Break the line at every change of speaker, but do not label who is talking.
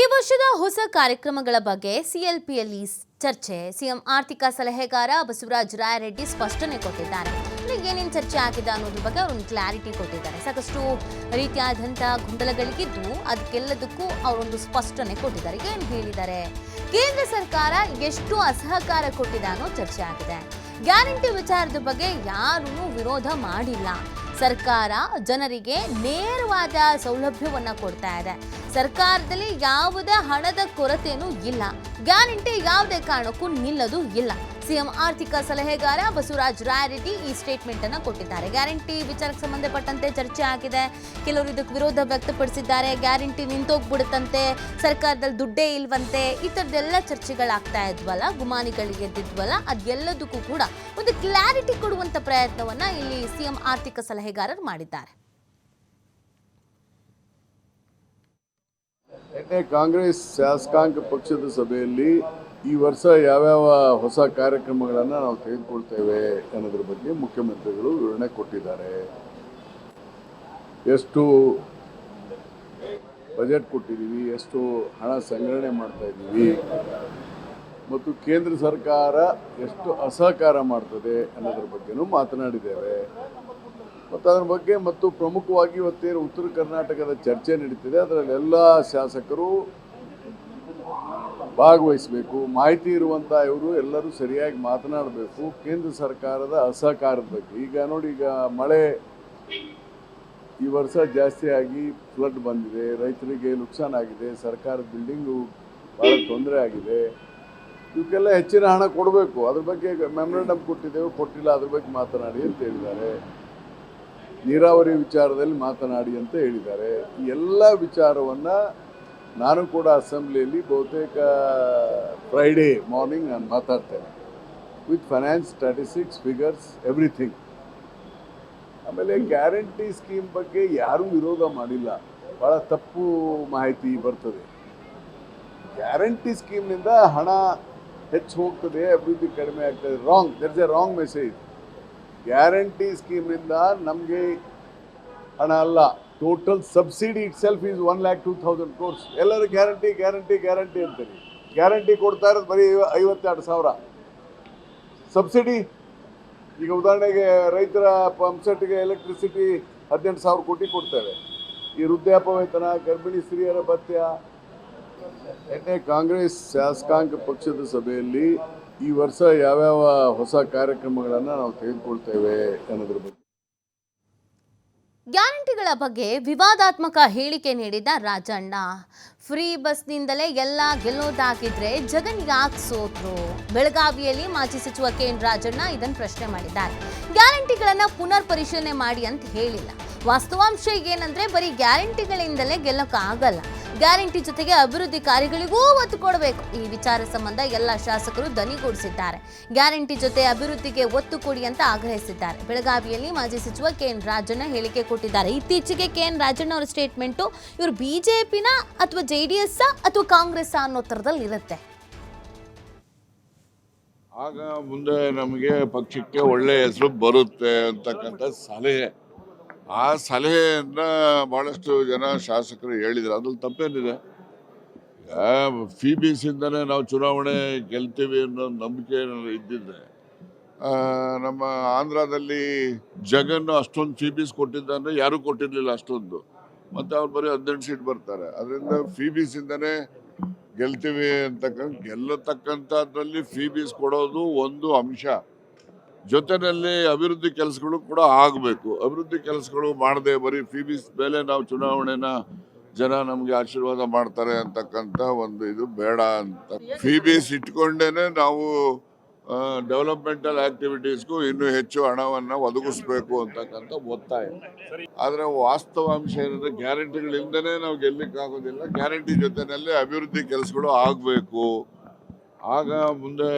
ಈ ವರ್ಷದ ಹೊಸ ಕಾರ್ಯಕ್ರಮಗಳ ಬಗ್ಗೆ ಸಿಎಲ್ಪಿಯಲ್ಲಿ ಚರ್ಚೆ. ಸಿಎಂ ಆರ್ಥಿಕ ಸಲಹೆಗಾರ ಬಸವರಾಜ ರಾಯರೆಡ್ಡಿ ಸ್ಪಷ್ಟನೆ ಕೊಟ್ಟಿದ್ದಾರೆ. ಏನೇನು ಚರ್ಚೆ ಆಗಿದೆ ಅನ್ನೋದ್ರ ಬಗ್ಗೆ ಅವರು ಕ್ಲಾರಿಟಿ ಕೊಟ್ಟಿದ್ದಾರೆ. ಸಾಕಷ್ಟು ರೀತಿಯಾದಂತಹ ಗೊಂದಲಗಳಿಗಿದ್ದು ಅದಕ್ಕೆಲ್ಲದಕ್ಕೂ ಅವರೊಂದು ಸ್ಪಷ್ಟನೆ ಕೊಟ್ಟಿದ್ದಾರೆ. ಏನು ಹೇಳಿದ್ದಾರೆ? ಕೇಂದ್ರ ಸರ್ಕಾರ ಎಷ್ಟು ಅಸಹಕಾರ ಕೊಟ್ಟಿದೆ ಅನ್ನೋ ಚರ್ಚೆ ಆಗಿದೆ. ಗ್ಯಾರಂಟಿ ವಿಚಾರದ ಬಗ್ಗೆ ಯಾರೂ ವಿರೋಧ ಮಾಡಿಲ್ಲ. ಸರ್ಕಾರ ಜನರಿಗೆ ನೇರವಾದ ಸೌಲಭ್ಯವನ್ನ ಕೊಡ್ತಾ ಇದೆ. ಸರ್ಕಾರದಲ್ಲಿ ಯಾವುದೇ ಹಣದ ಕೊರತೆಯೂ ಇಲ್ಲ. ಗ್ಯಾರಂಟಿ ಯಾವುದೇ ಕಾರಣಕ್ಕೂ ನಿಲ್ಲದು ಇಲ್ಲ. ಸಿಎಂ ಆರ್ಥಿಕ ಸಲಹೆಗಾರ ಬಸವರಾಜ ರಾಯರೆಡ್ಡಿ ಈ ಸ್ಟೇಟ್ಮೆಂಟ್ ಅನ್ನು ಕೊಟ್ಟಿದ್ದಾರೆ. ಗ್ಯಾರಂಟಿ ವಿಚಾರಕ್ಕೆ ಸಂಬಂಧಪಟ್ಟಂತೆ ಚರ್ಚೆ ಆಗಿದೆ. ಕೆಲವರು ಇದಕ್ಕೆ ವಿರೋಧ ವ್ಯಕ್ತಪಡಿಸಿದ್ದಾರೆ. ಗ್ಯಾರಂಟಿ ನಿಂತೋಗ್ಬಿಡುತ್ತಂತೆ, ಸರ್ಕಾರದಲ್ಲಿ ದುಡ್ಡೇ ಇಲ್ವಂತೆ, ಈ ಥರದ್ದೆಲ್ಲ ಚರ್ಚೆಗಳಾಗ್ತಾ ಇದ್ವಲ್ಲ, ಗುಮಾನಿಗಳಿಗೆ ಎದ್ದಿದ್ವಲ್ಲ, ಅದೆಲ್ಲದಕ್ಕೂ ಕೂಡ ಒಂದು ಕ್ಲಾರಿಟಿ ಕೊಡುವಂತ ಪ್ರಯತ್ನವನ್ನ ಇಲ್ಲಿ ಸಿಎಂ ಆರ್ಥಿಕ ಸಲಹೆಗಾರರು ಮಾಡಿದ್ದಾರೆ.
ಕಾಂಗ್ರೆಸ್ ಶಾಸಕಾಂಗ ಪಕ್ಷದ ಸಭೆಯಲ್ಲಿ ಈ ವರ್ಷ ಯಾವ್ಯಾವ ಹೊಸ ಕಾರ್ಯಕ್ರಮಗಳನ್ನು ನಾವು ತೆಗೆದುಕೊಳ್ತೇವೆ ಅನ್ನೋದ್ರ ಬಗ್ಗೆ ಮುಖ್ಯಮಂತ್ರಿಗಳು ವಿವರಣೆ ಕೊಟ್ಟಿದ್ದಾರೆ. ಎಷ್ಟು ಬಜೆಟ್ ಕೊಟ್ಟಿದ್ದೀವಿ, ಎಷ್ಟು ಹಣ ಸಂಗ್ರಹಣೆ ಮಾಡ್ತಾ ಇದ್ದೀವಿ ಮತ್ತು ಕೇಂದ್ರ ಸರ್ಕಾರ ಎಷ್ಟು ಅಸಹಕಾರ ಮಾಡ್ತದೆ ಅನ್ನೋದ್ರ ಬಗ್ಗೆನೂ ಮಾತನಾಡಿದ್ದೇವೆ. ಮತ್ತು ಅದರ ಬಗ್ಗೆ ಮತ್ತು ಪ್ರಮುಖವಾಗಿ ಇವತ್ತೇನು ಉತ್ತರ ಕರ್ನಾಟಕದ ಚರ್ಚೆ ನಡೀತಿದೆ, ಅದರಲ್ಲಿ ಎಲ್ಲ ಶಾಸಕರು ಭಾಗವಹಿಸಬೇಕು. ಮಾಹಿತಿ ಇರುವಂಥ ಇವರು ಎಲ್ಲರೂ ಸರಿಯಾಗಿ ಮಾತನಾಡಬೇಕು ಕೇಂದ್ರ ಸರ್ಕಾರದ ಅಸಹಕಾರದ ಬಗ್ಗೆ. ಈಗ ನೋಡಿ, ಈಗ ಮಳೆ ಈ ವರ್ಷ ಜಾಸ್ತಿ ಆಗಿ ಫ್ಲಡ್ ಬಂದಿದೆ, ರೈತರಿಗೆ ನುಕ್ಸಾನ್ ಆಗಿದೆ, ಸರ್ಕಾರದ ಬಿಲ್ಡಿಂಗು ಭಾಳ ತೊಂದರೆ ಆಗಿದೆ. ಇವಕ್ಕೆಲ್ಲ ಹೆಚ್ಚಿನ ಹಣ ಕೊಡಬೇಕು. ಅದ್ರ ಬಗ್ಗೆ ಮೆಮೊರಂಡಮ್ ಕೊಟ್ಟಿದ್ದೇವೆ, ಕೊಟ್ಟಿಲ್ಲ, ಅದ್ರ ಬಗ್ಗೆ ಮಾತನಾಡಿ ಅಂತ ಹೇಳಿದ್ದಾರೆ. ನೀರಾವರಿ ವಿಚಾರದಲ್ಲಿ ಮಾತನಾಡಿ ಅಂತ ಹೇಳಿದ್ದಾರೆ. ಈ ಎಲ್ಲ ವಿಚಾರವನ್ನು ನಾನು ಕೂಡ ಅಸೆಂಬ್ಲಿಯಲ್ಲಿ ಬಹುತೇಕ ಫ್ರೈಡೇ ಮಾರ್ನಿಂಗ್ ನಾನು ಮಾತಾಡ್ತೇನೆ with finance, statistics, figures, everything. ಆಮೇಲೆ ಗ್ಯಾರಂಟಿ ಸ್ಕೀಮ್ ಬಗ್ಗೆ ಯಾರೂ ವಿರೋಧ ಮಾಡಿಲ್ಲ. ಭಾಳ ತಪ್ಪು ಮಾಹಿತಿ ಬರ್ತದೆ. ಗ್ಯಾರಂಟಿ ಸ್ಕೀಮ್ನಿಂದ ಹಣ ಹೆಚ್ಚು ಹೋಗ್ತದೆ, ಅಭಿವೃದ್ಧಿ ಕಡಿಮೆ ಆಗ್ತದೆ. Wrong, there is a wrong message. Guarantee ಸ್ಕೀಮ್ನಿಂದ ನಮಗೆ ಹಣ ಅಲ್ಲ, total subsidy itself is 1,02,000 crores. ಎಲ್ಲರೂ ಗ್ಯಾರಂಟಿ ಗ್ಯಾರಂಟಿ ಗ್ಯಾರಂಟಿ ಅಂತಾರೆ. ಗ್ಯಾರಂಟಿ ಕೊಡ್ತಾ ಇರೋದು ಬರೀ 52,000 ಸಬ್ಸಿಡಿ. ಈಗ ಉದಾಹರಣೆಗೆ ರೈತರ ಪಂಪ್ಸೆಟ್ಗೆ ಎಲೆಕ್ಟ್ರಿಸಿಟಿ 18,000 ಕೋಟಿ ಕೊಡ್ತೇವೆ. ಈ ವೃದ್ಧಾಪ್ಯ ವೇತನ, ಗರ್ಭಿಣಿ ಸ್ತ್ರೀಯರ ಭತ್ಯ. ಕಾಂಗ್ರೆಸ್ ಶಾಸಕಾಂಗ ಪಕ್ಷದ ಸಭೆಯಲ್ಲಿ ಈ ವರ್ಷ ಯಾವ್ಯಾವ ಹೊಸ ಕಾರ್ಯಕ್ರಮಗಳನ್ನು ನಾವು ತೆಗೆದುಕೊಳ್ತೇವೆ ಅನ್ನೋದ್ರ ಬಗ್ಗೆ.
ಗ್ಯಾರಂಟಿಗಳ ಬಗ್ಗೆ ವಿವಾದಾತ್ಮಕ ಹೇಳಿಕೆ ನೀಡಿದ ರಾಜಣ್ಣ. ಫ್ರೀ ಬಸ್ನಿಂದಲೇ ಎಲ್ಲ ಗೆಲ್ಲೋದಾಗಿದ್ರೆ ಜಗನ್ ಯಾಕೆ ಸೋತ್ರು? ಬೆಳಗಾವಿಯಲ್ಲಿ ಮಾಜಿ ಸಚಿವ ಕೆ.ಎನ್. ರಾಜಣ್ಣ ಇದನ್ನು ಪ್ರಶ್ನೆ ಮಾಡಿದ್ದಾರೆ. ಗ್ಯಾರಂಟಿಗಳನ್ನ ಪುನರ್ ಪರಿಶೀಲನೆ ಮಾಡಿ ಅಂತ ಹೇಳಿಲ್ಲ. ವಾಸ್ತವಾಂಶ ಏನಂದ್ರೆ ಬರೀ ಗ್ಯಾರಂಟಿಗಳಿಂದಲೇ ಗೆಲ್ಲಕ್ಕಾಗಲ್ಲ. ಗ್ಯಾರಂಟಿ ಜೊತೆಗೆ ಅಭಿವೃದ್ಧಿ ಕಾರ್ಯಗಳಿಗೂ ಒತ್ತು ಕೊಡಬೇಕು. ಈ ವಿಚಾರ ಸಂಬಂಧ ಎಲ್ಲ ಶಾಸಕರು ದನಿಗೂಡಿಸಿದ್ದಾರೆ. ಗ್ಯಾರಂಟಿ ಜೊತೆ ಅಭಿವೃದ್ಧಿಗೆ ಒತ್ತು ಕೊಡಿ ಅಂತ ಆಗ್ರಹಿಸಿದ್ದಾರೆ. ಬೆಳಗಾವಿಯಲ್ಲಿ ಮಾಜಿ ಸಚಿವ ಕೆ.ಎನ್. ರಾಜಣ್ಣ ಹೇಳಿಕೆ ಕೊಟ್ಟಿದ್ದಾರೆ. ಇತ್ತೀಚೆಗೆ ಕೆ.ಎನ್. ರಾಜಣ್ಣ ಅವರ ಸ್ಟೇಟ್ಮೆಂಟು ಇವರು ಬಿಜೆಪಿನ ಅಥವಾ JDS ಅಥವಾ ಕಾಂಗ್ರೆಸ್ ಅನ್ನೋ ಥರದಲ್ಲಿ ಇರುತ್ತೆ.
ಆಗ ಮುಂದೆ ನಮಗೆ ಪಕ್ಷಕ್ಕೆ ಒಳ್ಳೆ ಹೆಸರು ಬರುತ್ತೆ ಅಂತಕ್ಕಂಥ ಸಲಹೆ. ಆ ಸಲಹೆಯನ್ನ ಬಹಳಷ್ಟು ಜನ ಶಾಸಕರು ಹೇಳಿದ್ರು. ಅದ್ರಲ್ಲಿ ತಪ್ಪೇನಿದೆ? ಫೀಬೀಸಿಂದನೇ ನಾವು ಚುನಾವಣೆ ಗೆಲ್ತೀವಿ ಅನ್ನೋ ನಂಬಿಕೆ ಇದ್ದಿದ್ದೆ. ನಮ್ಮ ಆಂಧ್ರದಲ್ಲಿ ಜಗನ್ ಅಷ್ಟೊಂದು ಫೀಬೀಸ್ ಕೊಟ್ಟಿದ್ದಾನೆ, ಯಾರೂ ಕೊಟ್ಟಿರಲಿಲ್ಲ ಅಷ್ಟೊಂದು. ಮತ್ತು ಅವ್ರು ಬರೀ 18 ಸೀಟ್ ಬರ್ತಾರೆ. ಅದರಿಂದ ಫೀಬೀಸಿಂದನೇ ಗೆಲ್ತೀವಿ ಗೆಲ್ಲತಕ್ಕಂಥದ್ರಲ್ಲಿ ಫೀಬೀಸ್ ಕೊಡೋದು ಒಂದು ಅಂಶ. ಜೊತೆಯಲ್ಲಿ ಅಭಿವೃದ್ಧಿ ಕೆಲಸಗಳು ಕೂಡ ಆಗಬೇಕು. ಅಭಿವೃದ್ಧಿ ಕೆಲಸಗಳು ಮಾಡದೆ ಬರೀ ಫೀಬೀಸ್ ಮೇಲೆ ನಾವು ಚುನಾವಣೆನ ಜನ ನಮಗೆ ಆಶೀರ್ವಾದ ಮಾಡ್ತಾರೆ ಅಂತಕ್ಕಂಥ ಒಂದು ಇದು ಬೇಡ ಅಂತ. ಫೀಬೀಸ್ ಇಟ್ಕೊಂಡೇನೆ ನಾವು ಡೆವಲಪ್ಮೆಂಟಲ್ ಆಕ್ಟಿವಿಟೀಸ್ಗೂ ಇನ್ನೂ ಹೆಚ್ಚು ಹಣವನ್ನು ಒದಗಿಸ್ಬೇಕು ಅಂತಕ್ಕಂಥ ಒತ್ತಾಯ. ಆದರೆ ವಾಸ್ತವಾಂಶ ಏನಂದರೆ ಗ್ಯಾರಂಟಿಗಳಿಂದನೇ ನಾವು ಗೆಲ್ಲಕ್ಕಾಗೋದಿಲ್ಲ. ಗ್ಯಾರಂಟಿ ಜೊತೆಯಲ್ಲಿ ಅಭಿವೃದ್ಧಿ ಕೆಲಸಗಳು ಆಗಬೇಕು. ಆಗ ಮುಂದೆ